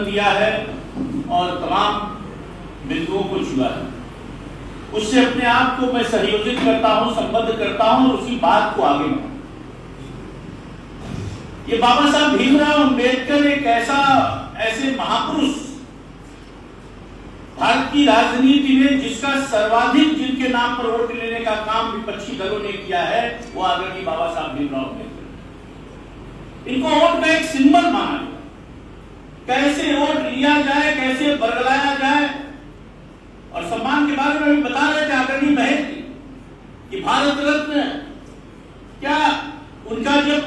दिया है और तमाम बिंदुओं को छुआ है, उससे अपने आप को मैं सहयोजित करता हूं, संबद्ध करता हूं और उसी बात को आगे बढ़ाऊं। ये बाबा साहब भीमराव अंबेडकर एक ऐसे महापुरुष भारत की राजनीति में जिसका सर्वाधिक जिनके नाम पर वोट लेने का काम विपक्षी दलों ने किया है, वो आदरणीय बाबा साहब भीमराव अंबेडकर। इनको वोट का एक सिंबल माना गया। कैसे वोट लिया जाए, कैसे बरगलाया जाए, और सम्मान के बारे में भी बता रहे थे आदरणीय महेश जी कि भारत रत्न क्या उनका जब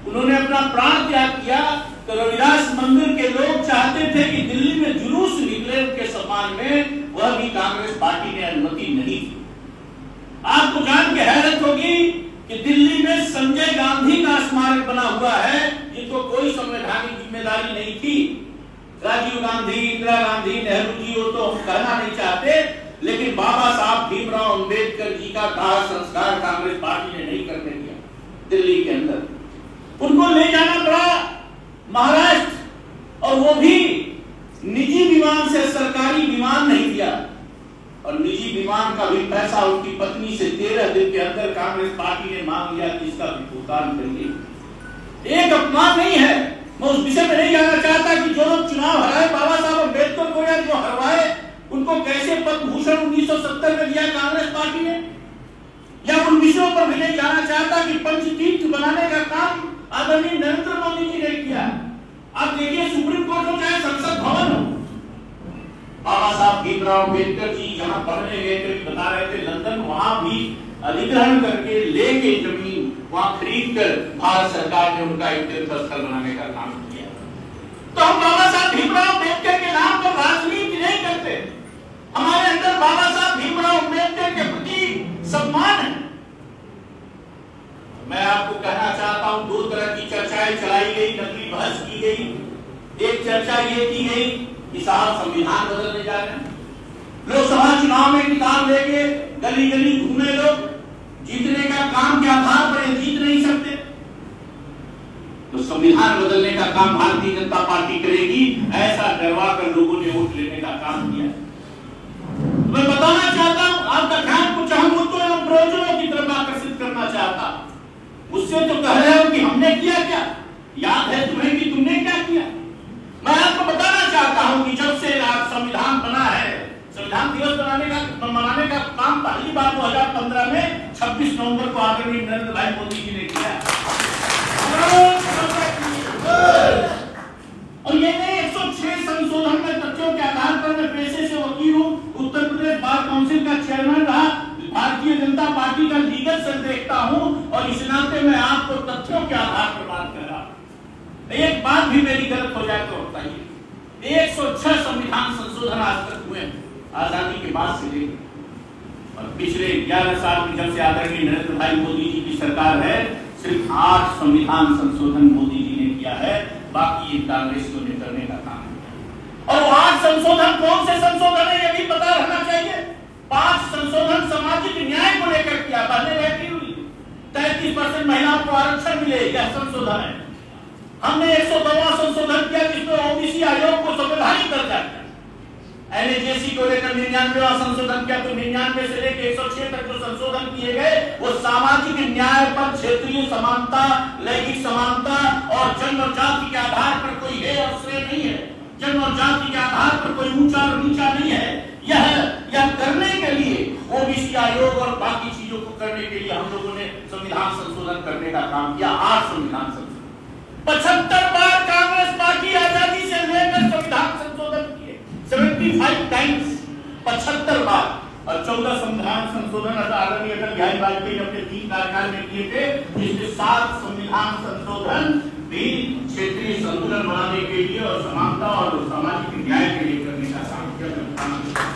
उन्होंने अपना प्राण त्याग किया तो रविदास मंदिर के लोग चाहते थे कि दिल्ली में जुलूस निकले उनके सम्मान में, वह भी कांग्रेस पार्टी ने अनुमति नहीं दी। आपको जान के हैरत होगी कि दिल्ली में संजय गांधी का स्मारक बना हुआ है जिनको कोई संवैधानिक जिम्मेदारी नहीं थी। राजीव गांधी, इंदिरा गांधी, नेहरू जी, वो तो हम कहना नहीं चाहते, लेकिन बाबा साहब भीमराव अंबेडकर जी का दाह संस्कार कांग्रेस पार्टी ने नहीं करने दिया दिल्ली के अंदर। उनको ले जाना पड़ा महाराष्ट्र, और वो भी निजी विमान से, सरकारी विमान नहीं दिया, और निजी विमान का भी पैसा उनकी पत्नी से 13 दिन के अंदर कांग्रेस पार्टी ने मांग लिया कि इसका भी भुगतान करिए। एक अपमान नहीं है, मैं उस विषय में नहीं जाना चाहता कि जो लोग चुनाव हराए बाबा साहब अम्बेडकर को या जो हरवाए उनको कैसे पद्म भूषण 1970 में दिया कांग्रेस पार्टी ने, या उन विषयों पर भी नहीं जाना चाहता कि पंचतीर्थ बनाने का काम आदरणीय नरेंद्र मोदी जी ने किया। आप देखिए सुप्रीम कोर्ट हो चाहे संसद भवन हो, बाबा साहब भीमराव अम्बेडकर जी जहां पढ़ने गए थे, बता रहे थे लंदन, वहां भी अधिग्रहण करके लेके जमीन वहां खरीद कर भारत सरकार ने उनका एक तीर्थ स्थल बनाने का काम किया। तो हम बाबा साहब भीमराव अम्बेडकर के नाम पर राजनीति नहीं करते, हमारे अंदर बाबा साहब भीमराव अम्बेडकर के प्रति सम्मान है। मैं आपको कहना चाहता हूं, दो तरह की चर्चाएं चलाई गई, नकली बहस की गई। एक चर्चा ये की गई कि साहब संविधान बदलने जा रहे हैं, लोकसभा चुनाव में किताब लेके गली गली घूमे लोग, जीतने का काम के आधार पर ये जीत नहीं सकते, तो संविधान बदलने का काम भारतीय जनता पार्टी करेगी, ऐसा डरवा कर लोगों ने वोट लेने का काम किया। मैं बताना चाहता हूं, आपका ध्यान कुछ अहम मुद्दों एवं प्रयोजनों की तरफ आकर्षित करना चाहता हूं। मुझसे तो कह रहे हो कि हमने किया क्या, याद है तुम्हें कि तुमने क्या किया। मैं आपको बताना चाहता हूं कि जब से संविधान बना है, संविधान दिवस मनाने का काम पहली बार 2015 में 26 नवंबर को आदरणीय नरेंद्र भाई मोदी जी ने किया। और ये 106 संशोधन में तथ्यों के आधार पर मैं पेशे से वकील हूं, उत्तर प्रदेश बार काउंसिल का चेयरमैन रहा, भारतीय जनता पार्टी का लीगल सेल देखता हूं, और इस नाते मैं आपको तथ्यों के आधार पर बात कर रहा हूं। एक बात भी मेरी गलत हो जाए तो बताइए, 106 संविधान संशोधन आज तक हुए आजादी के बाद से लेकर, और पिछले 11 साल में जब से आदरणीय नरेंद्र भाई मोदी जी की सरकार है, सिर्फ 8 संविधान संशोधन मोदी जी ने किया है, बाकी ये कांग्रेस को करने का काम है। और 8 संशोधन कौन से संशोधन है ये भी पता रहना चाहिए। 5 संशोधन सामाजिक न्याय को लेकर किया, पहले रहती हुई 33% महिलाओं को आरक्षण मिले, यह संशोधन है। हमने 102वां संशोधन किया जिसमें ओबीसी आयोग को संवैधानिक दर्जा दिया। एनएचएससी को लेकर 99वां संशोधन किया, तो 99 से लेकर 106 तक जो संशोधन किए गए वो सामाजिक न्याय पर, क्षेत्रीय समानता, लैंगिक समानता और जन्म और जाति के आधार पर कोई है और श्रेय नहीं है, जन्म और जाति के आधार पर कोई ऊंचा और नीचा नहीं है। यह करने के लिए ओबीसी आयोग और बाकी चीजों को करने के लिए हम लोगों ने संविधान संशोधन करने का काम किया। 8 संविधान संशोधन, 75 बार कांग्रेस पार्टी आजादी से लेकर संविधान संशोधन किए, 75 टाइम्स, 75 बार, और 14 संविधान संशोधन आदरणीय अटल बिहारी वाजपेयी अपने 3 कार्यकाल में किए थे, जिसमें 7 संविधान संशोधन भी क्षेत्रीय संतुलन बनाने के लिए और समानता और सामाजिक न्याय के लिए करने का काम किया।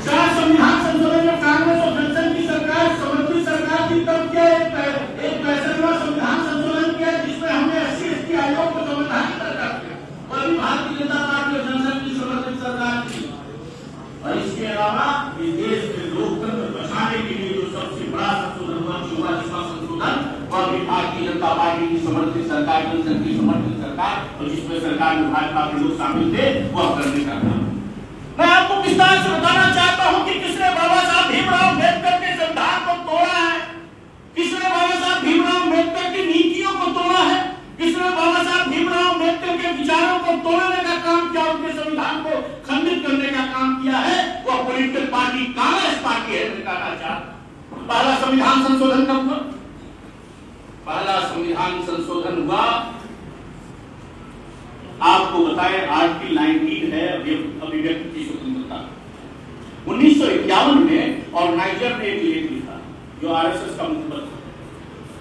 4 संविधान संशोधन में कांग्रेस और जनसंघ की सरकार, समर्थित सरकार की तब किया, एक 65वां संविधान संशोधन किया जिसमें हमने SC/ST आयोग को संवैधानिक दर्जा दिया, और भी भारतीय जनता पार्टी और जनसंघ की समर्थित सरकार थी। और इसके अलावा इस देश में लोकतंत्र बचाने के लिए जो सबसे बड़ा संशोधन हुआ, 44वां संशोधन, वह भी भारतीय जनता पार्टी की समर्थित सरकार, जनसंघ की समर्थित सरकार और जिसमें सरकार में भाजपा के लोग शामिल थे वह करने का काम। मैं आपको विस्तार से बताना चाहता हूं कि किसने बाबा साहब भीमराव अम्बेडकर के संविधान को तोड़ा है, किसने बाबा साहब भीमराव अम्बेडकर की नीतियों को तोड़ा है, किसने बाबा साहब भीमराव अम्बेडकर के विचारों को तोड़ने का काम किया, उनके संविधान को खंडित करने का काम किया है, वह पॉलिटिकल पार्टी कांग्रेस पार्टी है। पहला संविधान संशोधन कब हुआ? पहला संविधान संशोधन हुआ, आपको बताएं, आर्टिकल 19 है अभिव्यक्ति की स्वतंत्रता। 1951 में ऑर्गेनाइजर ने एक लेख लिखा जो आरएसएस का मुखपत्र,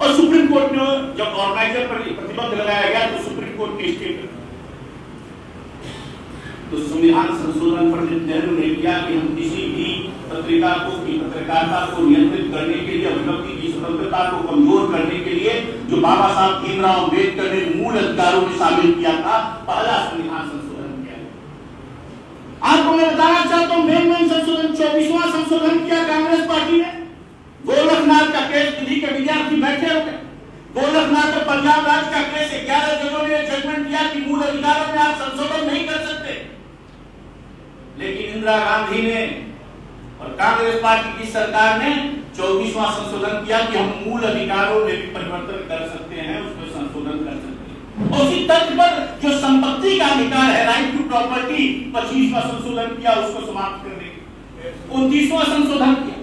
और सुप्रीम कोर्ट ने जब ऑर्गेनाइजर पर प्रतिबंध लगाया गया तो सुप्रीम कोर्ट ने स्टे कर तो संविधान संशोधन पंडित नेहरू ने किया कि हम किसी भी पत्रिका को की पत्रकारिता को नियंत्रित करने के लिए, अभिव्यक्ति की स्वतंत्रता को कमजोर करने के लिए जो बाबा साहब भीमराव अम्बेडकर ने मूल अधिकारों में शामिल किया था, पहला संविधान संशोधन किया। आपको मैं बताना चाहता हूं, मेन संशोधन 24वां संशोधन किया कांग्रेस पार्टी ने। गोरखनाथ का केस, विधि के विद्यार्थी बैठे हो गए, गोरखनाथ और पंजाब राज्य का केस 11 जजों ने जजमेंट दिया कि मूल अधिकारों में आप संशोधन नहीं कर सकते, लेकिन इंदिरा गांधी ने और कांग्रेस पार्टी की सरकार ने 24वां संशोधन किया कि हम मूल अधिकारों में भी परिवर्तन कर सकते हैं, उसमें संशोधन कर सकते हैं। और उसी तर्क पर जो संपत्ति का अधिकार है, राइट टू प्रॉपर्टी, 25वां संशोधन किया उसको समाप्त करने के। 29वां संशोधन किया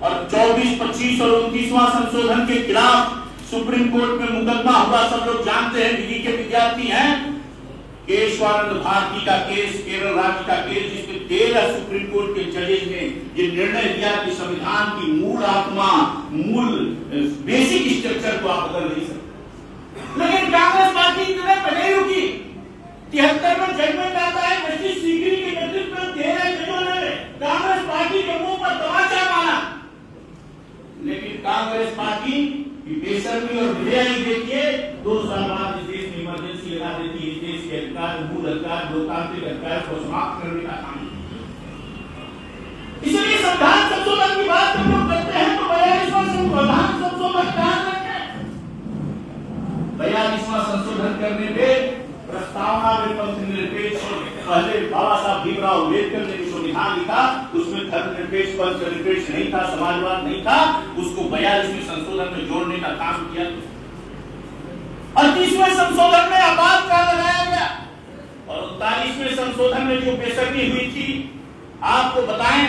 और 24, 25 और 29वां संशोधन के खिलाफ सुप्रीम कोर्ट में मुकदमा हुआ। सब लोग जानते हैं, विधि के विद्यार्थी हैं, केशवानंद भारती का केस, केरल राज्य का केस, जिसमें 13 सुप्रीम कोर्ट के जजेस ने ये निर्णय दिया कि संविधान की मूल आत्मा, मूल बेसिक स्ट्रक्चर को आप बदल नहीं सकते। लेकिन कांग्रेस पार्टी इतने पहले रुकी, 73 में जजमेंट आता है, जस्टिस सीकरी के नेतृत्व में 13 जजों ने कांग्रेस पार्टी के मुंह पर तमाचा मारा। लेकिन कांग्रेस पार्टी की बेशर्मी और बेहयाई देखिए, 2 साल बाद इस देश में इमरजेंसी लगा देती है, देश के अधिकार, मूल अधिकार, लोकतांत्रिक अधिकार को समाप्त करने का काम। इसलिए संविधान संशोधन की बात जब लोग करते हैं तो 42वां संविधान संशोधन ध्यान रखें। 42वां संशोधन करने पे प्रस्तावना में पंथनिरपेक्ष, पहले बाबा साहब भीमराव अम्बेडकर ने जो संविधान लिखा उसमें धर्मनिरपेक्ष, पंथनिरपेक्ष नहीं था, समाजवाद नहीं था, उसको 42वें संशोधन में जोड़ने का काम किया। 38वें संशोधन में आपातकाल लगाया गया और 39वें संशोधन में जो बेशर्मी हुई थी, आपको बताएं,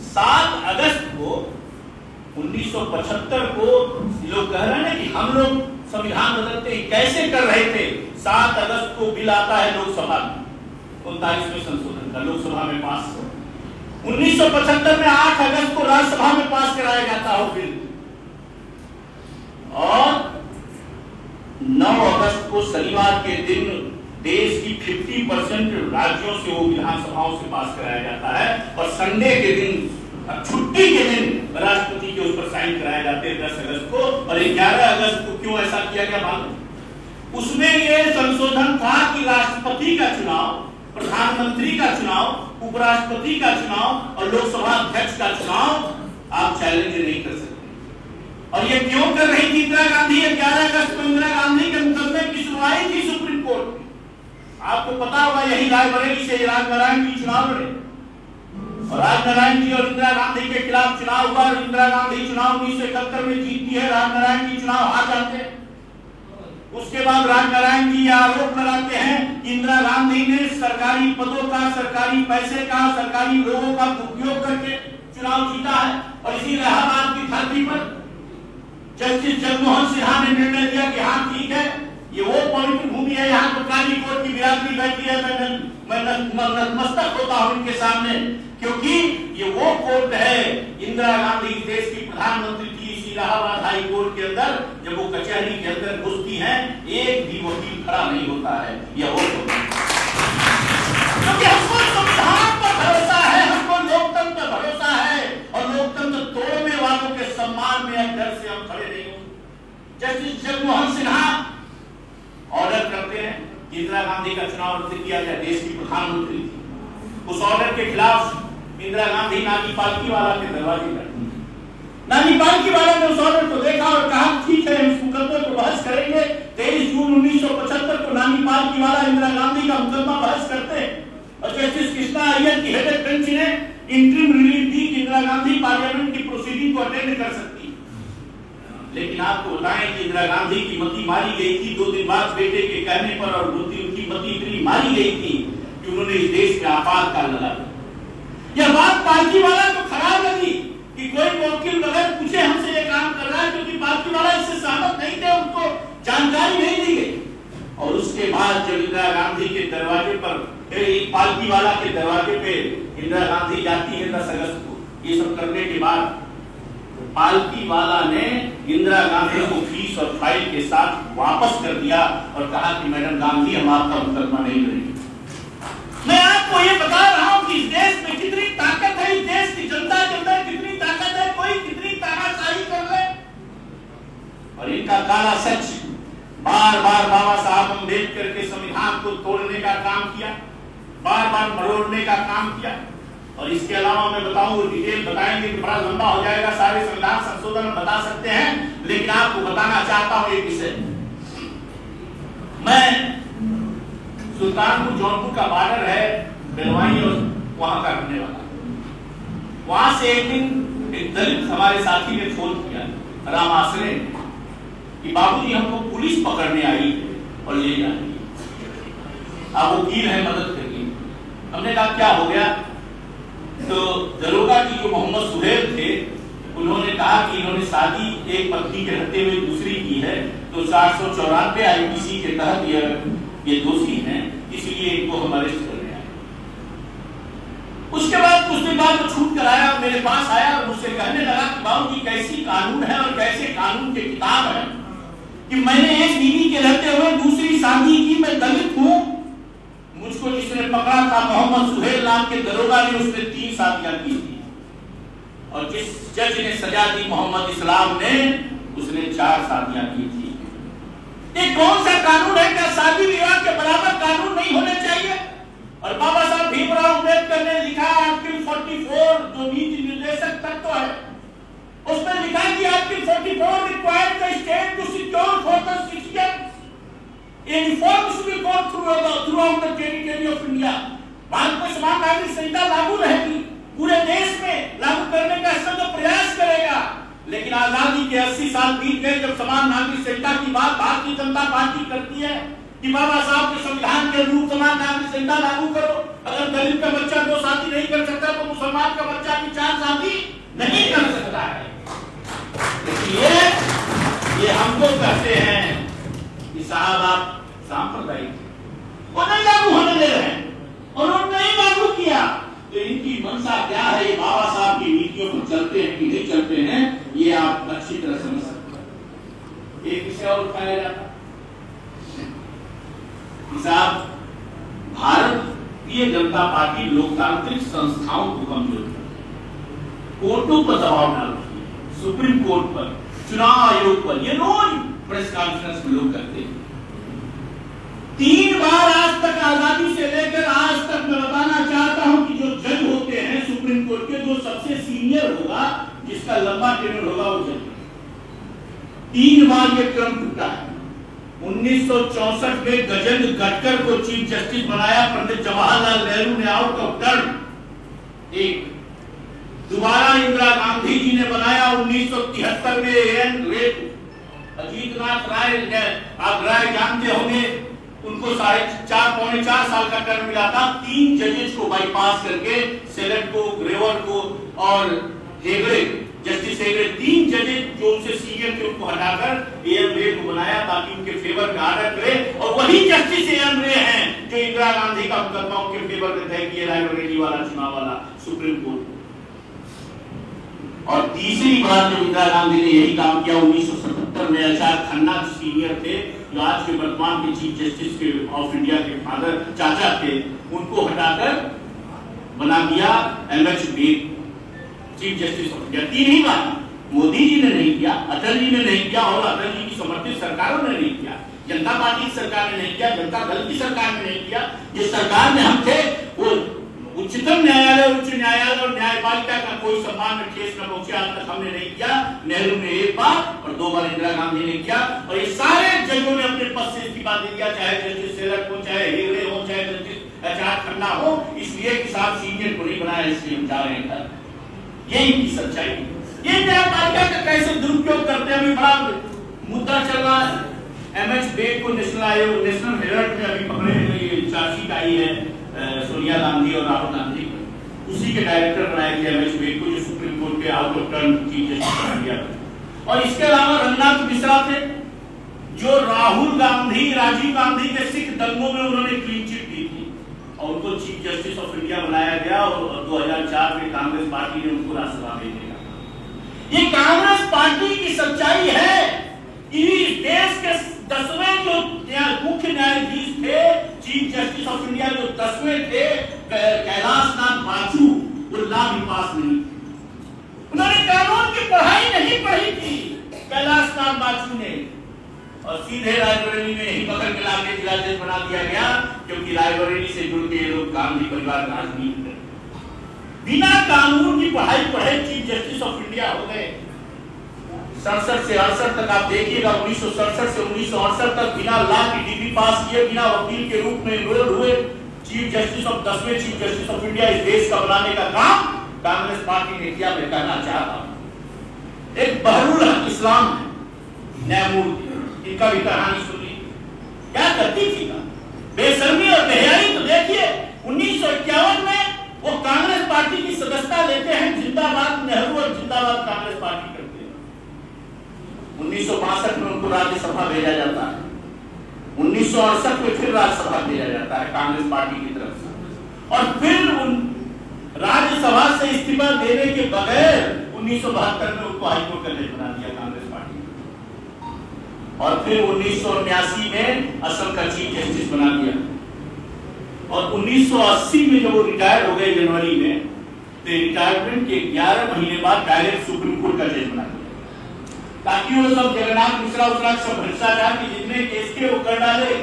7 अगस्त को 1975 को लोग कह रहे हैं कि हम लोग संविधान बदलते कैसे कर रहे थे। 7 अगस्त को बिल आता है लोकसभा में, 39वें संशोधन का लोकसभा में पास। 1975 में 8 अगस्त को राज्यसभा में पास कराया जाता हो बिल, और 9 अगस्त को शनिवार के दिन देश की 50% राज्यों से वो विधानसभाओं से पास कराया जाता है, और संडे के दिन, छुट्टी के दिन राष्ट्रपति के उस पर साइन कराए जाते हैं 10 अगस्त को। और 11 अगस्त को क्यों ऐसा किया गया मालूम? उसमें ये संशोधन था कि राष्ट्रपति का चुनाव, प्रधानमंत्री का चुनाव, उपराष्ट्रपति का चुनाव और लोकसभा अध्यक्ष का चुनाव आप चैलेंज नहीं कर सकते। और ये क्यों कर रही थी इंदिरा गांधी? 11 अगस्त को इंदिरा गांधी के मुकदमे की सुनवाई थी सुप्रीम कोर्ट में। आपको पता होगा, यही रायबरेली से राजनारायण जी चुनाव लड़े और राजनारायण जी और इंदिरा गांधी के खिलाफ चुनाव हुआ। इंदिरा गांधी चुनाव 1971 में जीतती है, राजनारायण जी चुनाव हार जाते हैं। उसके बाद राजनारायण जी आरोप लगाते हैं कि इंदिरा गांधी ने सरकारी पदों का, सरकारी पैसे का, सरकारी लोगों का उपयोग करके चुनाव जीता है। और इसी इलाहाबाद की धरती पर जस्टिस जगमोहन सिन्हा ने निर्णय दिया कि हाँ ठीक है, ये वो पवित्र भूमि है, यहाँ पर काली कोर्ट की बिरादरी बैठी है, मैं नतमस्तक होता हूँ इनके सामने, क्योंकि ये वो कोर्ट है। इंदिरा गांधी देश की प्रधानमंत्री थी, इसी इलाहाबाद हाई कोर्ट के अंदर जब वो कचहरी के अंदर घुसती हैं, एक भी वकील खड़ा नहीं होता है। यह वो क्योंकि हमको संविधान पर भरोसा है, हमको लोकतंत्र पर भरोसा है, और लोकतंत्र तोड़ने वालों के सम्मान में अब डर से हम खड़े नहीं होंगे। जस्टिस जगमोहन सिन्हा ऑर्डर करते हैं कि इंदिरा गांधी का चुनाव रद्द किया जाए, देश की प्रधानमंत्री थी। उस ऑर्डर के खिलाफ इंदिरा गांधी नागी पालकी वाला के दरवाजे पर नानी पालकीवाला ने उस ऑर्डर को देखा और कहा ठीक है, इस मुकदमे को बहस करेंगे। 23 जून 1975 को नानी पालकीवाला इंदिरा गांधी का मुकदमा बहस करते हैं और जस्टिस कृष्णा अय्यर की हेडेड बेंच ने इंटरिम रिलीफ दी कि इंदिरा गांधी पार्लियामेंट की प्रोसीडिंग को अटेंड कर सकती। लेकिन आपको बताएं कि इंदिरा गांधी की मति मारी गई थी 2 दिन बाद बेटे के कहने पर, और उनकी मति इतनी मारी गई थी कि उन्होंने इस देश में आपातकाल लगा दिया। यह बात पालकीवाला को खराब लगी कि कोई वकील बगैर पूछे हमसे ये काम कर रहा है, क्योंकि पालकीवाला इससे सहमत नहीं थे, उनको जानकारी नहीं दी गई। और उसके बाद जब इंदिरा गांधी के दरवाजे पर, पालकीवाला के दरवाजे पे इंदिरा गांधी जाती है 10 अगस्त को, ये सब करने के बाद पालकीवाला ने इंदिरा गांधी को फीस और फाइल के साथ वापस कर दिया और कहा कि मैडम गांधी, हम आपका मुकदमा नहीं लड़ेंगे। मैं आपको ये बता रहा हूं कि इस देश में कितनी ताकत है, इस देश की जनता के अंदर कितनी ताकत है, कोई कितनी तानाशाही कर ले। और इनका काला सच, बार बार बाबा साहब अम्बेडकर के संविधान को तोड़ने का काम किया, बार बार मरोड़ने का काम किया। और इसके अलावा मैं बताऊं, डिटेल बताएंगे कि बड़ा लंबा हो जाएगा, सारे संविधान संशोधन बता सकते हैं, लेकिन आपको बताना चाहता हूं एक विषय। मैं सुल्तानपुर जौनपुर का बॉर्डर है, बेलवाई, और वहां का रहने वाला। वहां से एक दिन एक दलित हमारे साथी ने फोन किया, राम आश्रय, कि बाबूजी हमको पुलिस पकड़ने आई है और ले जा रही है, आप वकील है, मदद करिए। हमने कहा क्या हो गया? तो दरोगा जी जो मोहम्मद सुहेल थे, उन्होंने कहा कि इन्होंने शादी एक पत्नी के रहते हुए दूसरी की है, तो 794 आईपीसी के तहत ये दोषी हैं, इसलिए इनको हम अरेस्ट कर रहे हैं। उसके बाद कुछ दिन बाद वो छूट कर आया, मेरे पास आया और मुझसे कहने लगा कि बाबूजी कैसी कानून है और कैसे कानून के किताब है कि मैंने एक बीवी के रहते हुए दूसरी शादी की, मैं दलित हूं, मुझको जिसने पकड़ा था मोहम्मद सुहेल नाम के दरोगा ने, उसने 3 शादियां की थी, और जिस जज ने सजा दी मोहम्मद इस्लाम ने, उसने 4 शादियां की थी। ये कौन सा कानून है? क्या शादी विवाह के बराबर कानून नहीं होने चाहिए? और बाबा साहब भीमराव अम्बेडकर ने लिखा आर्टिकल 44 जो नीति निर्देशक तत्व है, उसमें लिखा कि article 44 required the state to secure for the citizen uniform throughout the territory of India. Bharat में समान नागरिक संहिता लागू रहेगी, पूरे देश में लागू करने का संघ प्रयास करेगा। लेकिन आजादी के 80 साल बीत गए जब समान नागरिक संहिता की बात भारतीय जनता पार्टी करती है कि बाबा साहब के संविधान के अनुरूप समान नागरिक संहिता लागू करो। अगर दलित का बच्चा 2 शादी नहीं कर सकता तो मुसलमान का बच्चा भी 4 शादी नहीं कर सकता है। ये हमको कहते हैं कि साहब आप सांप्रदायिक, वो नहीं लागू होने दे रहे हैं, उन्होंने नहीं लागू किया, तो इनकी मंशा क्या है? ये बाबा साहब की नीतियों पर चलते हैं कि नहीं चलते हैं, ये आप अच्छी तरह समझ सकते हैं। एक विषय और उठाया जाता, साहब भारतीय जनता पार्टी लोकतांत्रिक संस्थाओं को कमजोर करती है, कोर्टों पर दबाव डालती है, सुप्रीम कोर्ट पर, चुनाव आयोग पर, ये रोज प्रेस कॉन्फ्रेंस में लोग करते हैं। 3 बार आज तक, आजादी से लेकर आज तक, मैं बताना चाहता हूं कि जो जज होते हैं सुप्रीम कोर्ट के, जो सबसे सीनियर होगा, जिसका लंबा टेन्योर होगा, वो जज 3 बार ये क्रम टूटा है। 1964 में गजेंद्र गटकर को चीफ जस्टिस बनाया पंडित जवाहरलाल नेहरू ने आउट ऑफ टर्न। एक दोबारा इंदिरा गांधी जी ने बनाया 1973 में एन रेट, अजीतनाथ राय, आप राय जानते होंगे, उनको 4.5 साल का टर्म मिला था। 3 जजेस को बाईपास करके, सेलेक्ट को, ग्रेवर को और हेगड़े, जस्टिस हेगड़े, 3 जजेस जो उनसे सीनियर थे उनको हटाकर एएम रे को बनाया ताकि उनके फेवर में आर्डर करे, और वही जस्टिस एएम रे हैं जो इंदिरा गांधी का मुकदमा उनके फेवर में तय किए रायबरेली वाला चुनाव वाला सुप्रीम कोर्ट। और तीसरी बार जो इंदिरा गांधी ने यही काम किया 1977 में, आचार्य खन्ना सीनियर थे, जो आज के वर्तमान के चीफ जस्टिस के ऑफ इंडिया के फादर चाचा थे, उनको हटाकर बना दिया MH Beg chief justice of India. 3 ही बार मोदी जी ने नहीं किया, अटल जी ने नहीं किया, और अटल जी की समर्थित सरकारों ने नहीं किया, जनता पार्टी की सरकार ने नहीं किया, जनता दल की सरकार ने नहीं किया। जिस सरकार में हम थे वो उच्चतम न्यायालय, उच्च न्यायालय और न्यायपालिका का कोई सम्मान में ठेस न पहुंचे, आज तक हमने नहीं किया। नेहरू ने एक बार और 2 बार इंदिरा गांधी ने किया, और ये सारे जजों ने अपने पद से इस्तीफा दे दिया, चाहे जस्टिस सेलर हो, चाहे हेगड़े हो, चाहे जस्टिस एच.आर. खन्ना हो, इसलिए कि साहब सीनियर को नहीं बनाया, इसलिए हम जा रहे हैं घर। यही की सच्चाई। ये न्यायपालिका का कैसे दुरुपयोग करते हैं, अभी बड़ा मुद्दा चल रहा है। एमएच बेग को नेशनल आयोग, नेशनल हेराल्ड में अभी पकड़े चार्जशीट आई है सोनिया गांधी और राहुल गांधी को, उसी के डायरेक्टर बनाया गया एमएच बेग को, जो सुप्रीम कोर्ट के out of turn chief justice बना दिया। और इसके अलावा रंगनाथ मिश्रा थे, जो राहुल गांधी, राजीव गांधी के सिख दंगों में उन्होंने क्लीन चिट दी थी, और उनको चीफ जस्टिस ऑफ इंडिया बनाया गया, और 2004 में कांग्रेस पार्टी ने उनको राज्यसभा भेजने का। ये कांग्रेस पार्टी की सच्चाई है कि देश के 10वें जो मुख्य न्यायाधीश थे, चीफ जस्टिस ऑफ इंडिया जो 10वें थे, कैलाश नाथ बाजू, वो लॉ भी पास नहीं, उन्होंने कानून की पढ़ाई नहीं पढ़ी थी कैलाश नाथ बाजू ने, और सीधे रायबरेली में ही पकड़ के लाके जिला जज बना दिया गया, क्योंकि रायबरेली से जुड़ के ये लोग गांधी परिवार का राजनीति करते। बिना कानून की पढ़ाई पढ़े चीफ जस्टिस ऑफ इंडिया हो गए। 67 से 68 तक आप देखिएगा, 1967 से 1968 तक बिना लॉ की डिग्री पास किए, बिना वकील के रूप में एनरोल्ड हुए चीफ जस्टिस ऑफ 10वें चीफ जस्टिस ऑफ इंडिया इस देश का बनाने का काम कांग्रेस पार्टी ने किया। मैं कहना चाहता हूं, एक बहरूल हक इस्लाम है न्यायमूर्ति, इनका भी कहानी सुनी, क्या करती थी ना, बेशर्मी और बेहयाई। तो देखिए 1951 में वो कांग्रेस पार्टी की सदस्यता लेते हैं, जिंदाबाद नेहरू और जिंदाबाद कांग्रेस पार्टी करते हैं। 1962 में उनको राज्यसभा भेजा जाता है, 1968 में फिर राज्यसभा भेजा जाता है कांग्रेस पार्टी की तरफ से, और फिर उन राज्यसभा से इस्तीफा देने के बगैर 1972 में उनको हाईकोर्ट का जज बना दिया कांग्रेस पार्टी ने, और फिर 1979 में असम का चीफ जस्टिस बना दिया, और 1980 में जब वो रिटायर हो गए जनवरी में, तो रिटायरमेंट के 11 महीने बाद डायरेक्ट सुप्रीम कोर्ट का जज बना दिया, ताकि वो सब जगन्नाथ मिश्रा उसका सब भ्रष्टाचार के जितने केस के वो कर डाले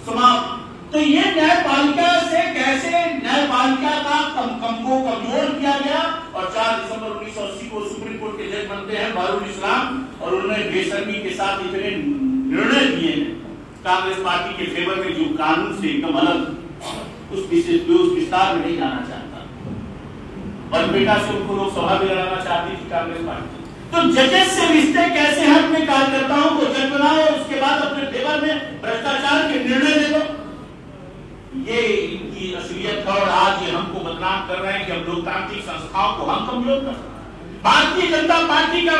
समाप्त। तो ये न्यायपालिका से कैसे न्यायपालिका का कमजोर किया गया, और 4 दिसंबर 1980 को सुप्रीम कोर्ट के जज बनते हैं बारुल इस्लाम, और उन्होंने बेशर्मी के साथ इतने निर्णय दिए हैं कांग्रेस पार्टी के फेवर में, जो कानून से एकदम अलग, उस विस्तार में नहीं जाना चाहता, और बेटा से उनको लोकसभा में लड़ाना चाहती थी कांग्रेस पार्टी। तो जजेस से रिश्ते कैसे हैं, अपने कार्यकर्ताओं को जज बनाओ, उसके बाद अपने फेवर में भ्रष्टाचार के निर्णय ले लो। ये इनकी असलियत है, और आज ये हमको बदनाम कर रहे हैं कि हम लोकतांत्रिक संस्थाओं को हम कमजोर कर रहे हैं। भारतीय जनता पार्टी का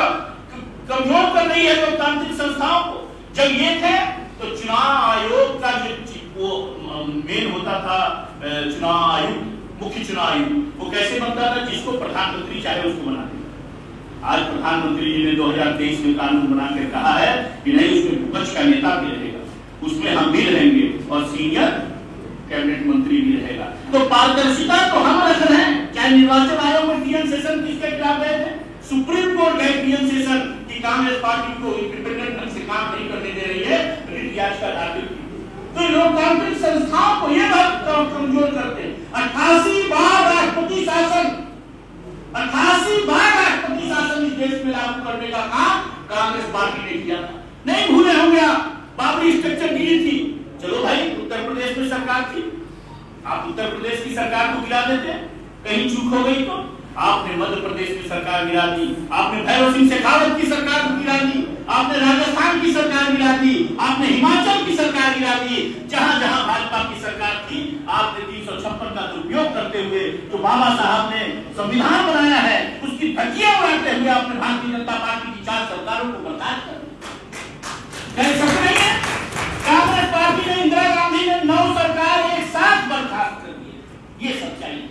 कमजोर कर रही है लोकतांत्रिक संस्थाओं को। जब ये थे तो चुनाव आयोग का जो वो मेन होता था, चुनाव आयुक्त, मुख्य चुनाव आयुक्त, वो कैसे बनता था, जिसको प्रधानमंत्री चाहे उसको बना दे। आज प्रधानमंत्री जी ने 2023 में कानून बनाकर कहा है कि नहीं, उसमें विपक्ष का नेता भी रहेगा, उसमें हम भी रहेंगे, और सीनियर कैबिनेट मंत्री भी रहेगा। तो पारदर्शिता तो हम रख रहे हैं। चाहे निर्वाचन आयोग में टीएन शेषन किसके खिलाफ गए थे, सुप्रीम कोर्ट गए टीएन शेषन की कांग्रेस पार्टी को इंडिपेंडेंट ढंग से काम नहीं करने दे रही है, रिट याचिका दाखिल की। तो लोकतांत्रिक संस्थाओं को ये बात कमजोर करते हैं। 88 बार राष्ट्रपति शासन, 88 बार राष्ट्रपति शासन इस देश में लागू करने का काम कांग्रेस पार्टी ने किया था। नहीं भूले होंगे आप, बाबरी स्ट्रक्चर गिरी थी, चलो भाई उत्तर प्रदेश में सरकार थी, आप उत्तर प्रदेश की सरकार को गिरा देते, कहीं चूक हो गई तो आपने मध्य प्रदेश की सरकार गिरा दी, आपने भैरव सिंह शेखावत की सरकार को गिरा दी, आपने राजस्थान की सरकार गिरा दी, आपने हिमाचल की सरकार गिरा दी। जहां जहां भाजपा की सरकार थी, आपने 356 का दुरुपयोग करते हुए जो बाबा साहब ने संविधान बनाया है, उसकी धज्जियां उड़ाते हुए आपने भारतीय जनता पार्टी की 4 सरकारों को बर्दाश्त कर दिया। कांग्रेस पार्टी ने, इंदिरा गांधी ने 9 सरकार एक साथ बर्खास्त कर दी। ये सच्चाई है,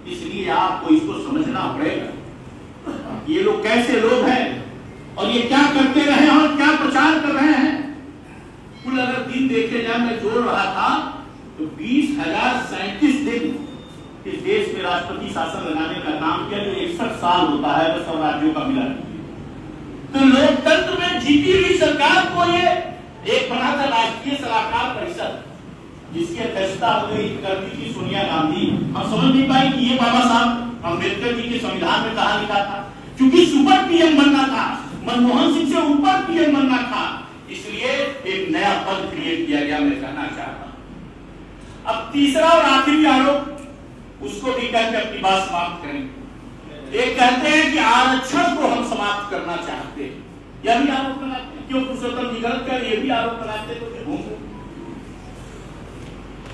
इसलिए आपको इसको समझना पड़ेगा ये लोग कैसे लोग हैं और ये क्या करते रहे और क्या प्रचार कर रहे हैं। कुल अगर दिन देखे जाए, मैं जोड़ रहा था तो 20,037 दिन इस देश में राष्ट्रपति शासन लगाने का काम किया, जो 61 साल होता है बस, सब राज्यों का मिला। तो लोकतंत्र में जीती हुई सरकार को ये एक बना था राष्ट्रीय सलाहकार परिषद, जिसकी अध्यक्षता हो गई करती थी सोनिया गांधी। हम समझ नहीं पाए कि ये बाबा साहब अम्बेडकर जी के संविधान में कहा लिखा था, क्योंकि सुपर पीएम बनना था, मनमोहन सिंह से ऊपर पीएम बनना था, इसलिए एक नया पद क्रिएट किया गया। मैं कहना चाहता हूं अब तीसरा और आखिरी आरोप उसको भी कहकर अपनी बात समाप्त करेंगे। एक कहते हैं कि आरक्षण को हम समाप्त करना चाहते हैं, यह भी आरोप लगाते हैं। क्यों पुरुषोत्तम जी गलत कर, ये भी आरोप लगाते तो होंगे।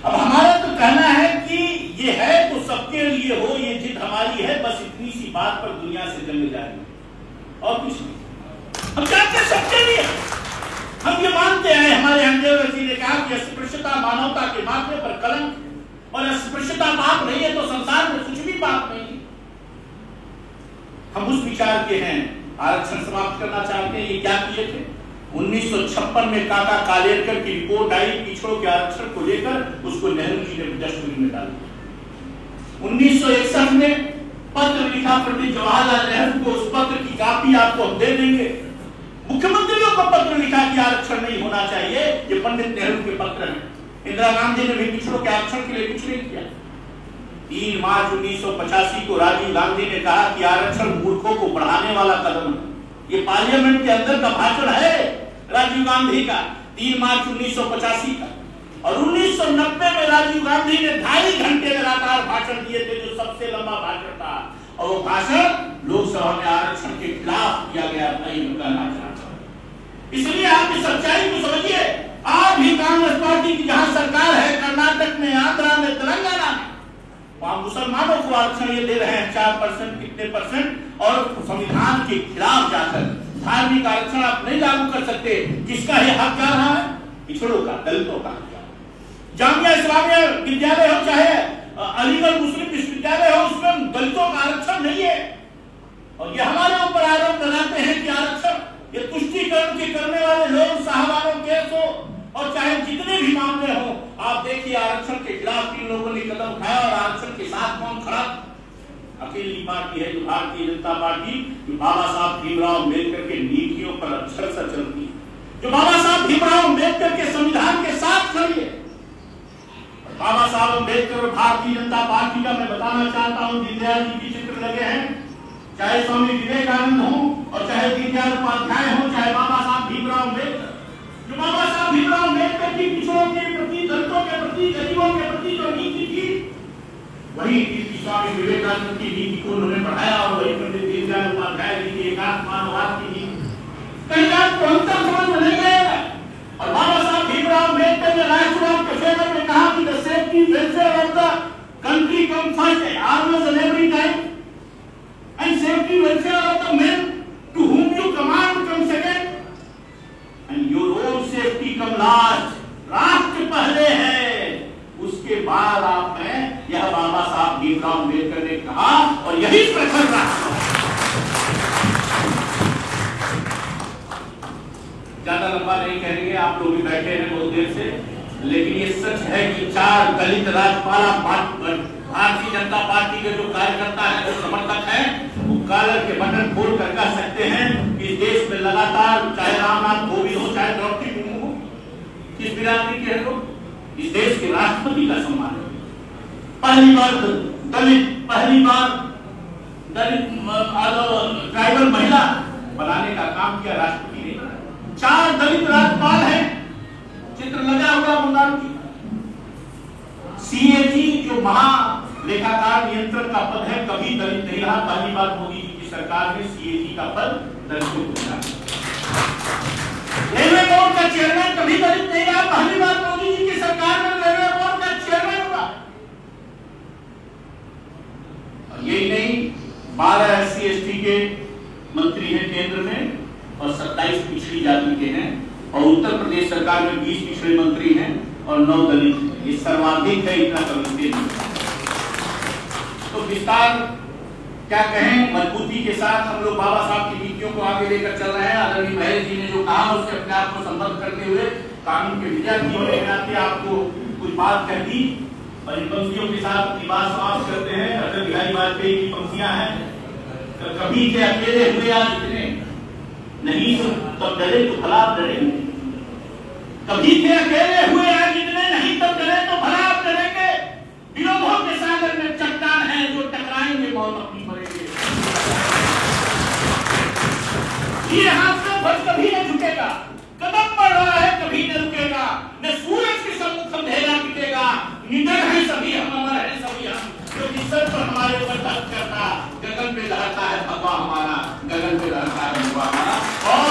अब हमारा तो कहना है कि ये है तो सबके लिए हो, ये जिद हमारी है, बस इतनी सी बात पर दुनिया से जंग जाएगी और कुछ नहीं। हम चाहते हैं सबके लिए। हम ये मानते हैं, हमारे अंदेव जी ने कहा कि अस्पृश्यता मानवता के माथे पर कलंक, और अस्पृश्यता पाप नहीं है तो संसार में कुछ भी पाप नहीं। हम उस विचार के हैं, आरक्षण समाप्त करना चाहते हैं। ये क्या किए थे? 1956 में काका कालेलकर की रिपोर्ट आई पिछड़ों के आरक्षण को लेकर, उसको नेहरू जी ने डस्टबिन में डाल दिया। 1961 में पत्र लिखा पंडित जवाहरलाल नेहरू को, उस पत्र की कॉपी आपको हम दे देंगे। मुख्यमंत्रियों को पत्र लिखा कि आरक्षण नहीं होना चाहिए, ये पंडित नेहरू के पत्र हैं। इंदिरा गांधी ने भी पिछड़ों के आरक्षण के लिए कुछ नहीं किया। 3 मार्च 1985 को राजीव गांधी ने कहा कि आरक्षण मूर्खों को बढ़ाने वाला कदम है। ये पार्लियामेंट के अंदर का भाषण है राजीव गांधी का, 3 मार्च 1985 का। और 1990 में राजीव गांधी ने 2.5 घंटे लगातार भाषण दिए थे, जो सबसे लंबा भाषण था, और वो भाषण लोकसभा में आरक्षण के खिलाफ किया गया था। ये कहना चाहता हूं। इसलिए आप इस सच्चाई को समझिए। आज भी कांग्रेस पार्टी की जहां सरकार है, कर्नाटक में, आंध्रा में, तेलंगाना में, वहां मुसलमानों को आरक्षण ये दे रहे हैं 4% कितने परसेंट, और संविधान के खिलाफ जाकर धार्मिक आरक्षण आप नहीं लागू कर सकते। किसका ये हक जा रहा है? पिछड़ों का, दलितों का। जामिया इस्लामिया विद्यालय हो चाहे अलीगढ़ मुस्लिम विश्वविद्यालय हो, उसमें दलितों का आरक्षण नहीं है। और ये हमारे ऊपर आरोप लगाते हैं कि आरक्षण, ये तुष्टीकरण के करने वाले लोग, साहबानों केस हो और चाहे जितने भी मामले हो, आप देखिए आरक्षण के खिलाफ इन लोगों ने कदम उठाया, और आरक्षण के साथ कौन खड़ा? अकेली पार्टी है जो भारतीय जनता पार्टी, जो बाबा साहब भीमराव अम्बेडकर के नीतियों पर अक्षरशः चलती है, जो बाबा साहब भीमराव अम्बेडकर के संविधान के साथ खड़ी है। बाबा साहब अम्बेडकर और भारतीय जनता पार्टी का मैं बताना चाहता हूं, दीनदयाल जी के चित्र लगे हैं, चाहे स्वामी विवेकानंद हो और चाहे दीनदयाल उपाध्याय हो, चाहे बाबा साहब भीमराव अम्बेडकर। जो बाबा साहब भीमराव अम्बेडकर की पिछड़ों के प्रति, दलितों के प्रति, गरीबों के प्रति जो नीति थी, वही स्वामी विवेकानंद की नीति को उन्होंने बढ़ाया, और वही पंडित दीनदयाल उपाध्याय जी की एकात्म मानववाद की नीति। कहीं आपको अंतर समझ में नहीं आएगा। और बाबा साहब भीमराव अम्बेडकर ने राष्ट्रवाद के फेवर में कहा कि the safety welfare of the country come first always and every time, and safety welfare of the men to whom you command come second, and your own safety come last। राष्ट्र पहले है, उसके बाद आप हैं, यह बाबा साहब भीमराव अम्बेडकर ने कहा, और यही प्रखर राष्ट्र। ज्यादा लंबा नहीं करेंगे, आप लोग भी बैठे हैं बहुत देर से, लेकिन ये सच है कि 4 दलित राज्यपाल भारतीय जनता पार्टी के जो कार्यकर्ता है, जो समर्थक है, वो कॉलर के बटन खोल कर कह सकते हैं कि इस देश में लगातार, चाहे रामनाथ कोविंद हो, चाहे द्रौपदी मुर्मू हो, किस बिरादरी के लोग, इस देश के राष्ट्रपति का सम्मान है। पहली बार दलित ट्राइबल महिला बनाने का काम किया राष्ट्रपति ने। 4 दलित राज्यपाल हैं, चित्र लगा हुआ बंगाल की। सीएजी जो महालेखाकार नियंत्रक का पद है, कभी दलित नहीं रहा। पहली बार मोदी जी की सरकार में सीएजी का पद दलितों को मिला। रेलवे बोर्ड का चेयरमैन कभी दलित नहीं रहा, पहली बार मोदी जी की सरकार में रेलवे बोर्ड का चेयरमैन हुआ। यही नहीं, 12 SC ST के मंत्री हैं केंद्र में, और 27 पिछड़ी जाति के हैं, और उत्तर प्रदेश सरकार में 20 पिछड़े मंत्री हैं और 9 दलित हैं। ये सर्वाधिक है, इतना समझते नहीं। तो विस्तार क्या कहें, मजबूती के साथ हम लोग बाबा साहब की नीतियों को आगे लेकर चल रहे हैं। आदरणीय महेश जी ने जो कहा, उससे अपने आप को संबद्ध करते हुए कानून के विद्यार्थी होने के नाते आपको कुछ बात कह दी, और इन पंक्तियों के साथ अपनी बात समाप्त करते हैं। अटल बिहारी वाजपेयी की पंक्तियां हैं, कभी के अकेले हुए आज इतने नहीं, तो तब डरे तो भला डरे। कभी थे अकेले हुए आज इतने, नहीं तब डरे तो भला आप डरेंगे। विरोधों के सागर में चट्टान है जो टकराएंगे मौत अपनी पड़ेगी। ये हाथ से भर कभी न झुकेगा, कदम बढ़ रहा है कभी न रुकेगा, न सूरज के सम्मुख अंधेरा मिटेगा। निडर है सभी हम, अमर है सभी हम, क्योंकि सर पर हमारे ऊपर दस्त करता, गगन पे लहरता है भगवा हमारा, गगन पे लहरता है भगवा हमारा। और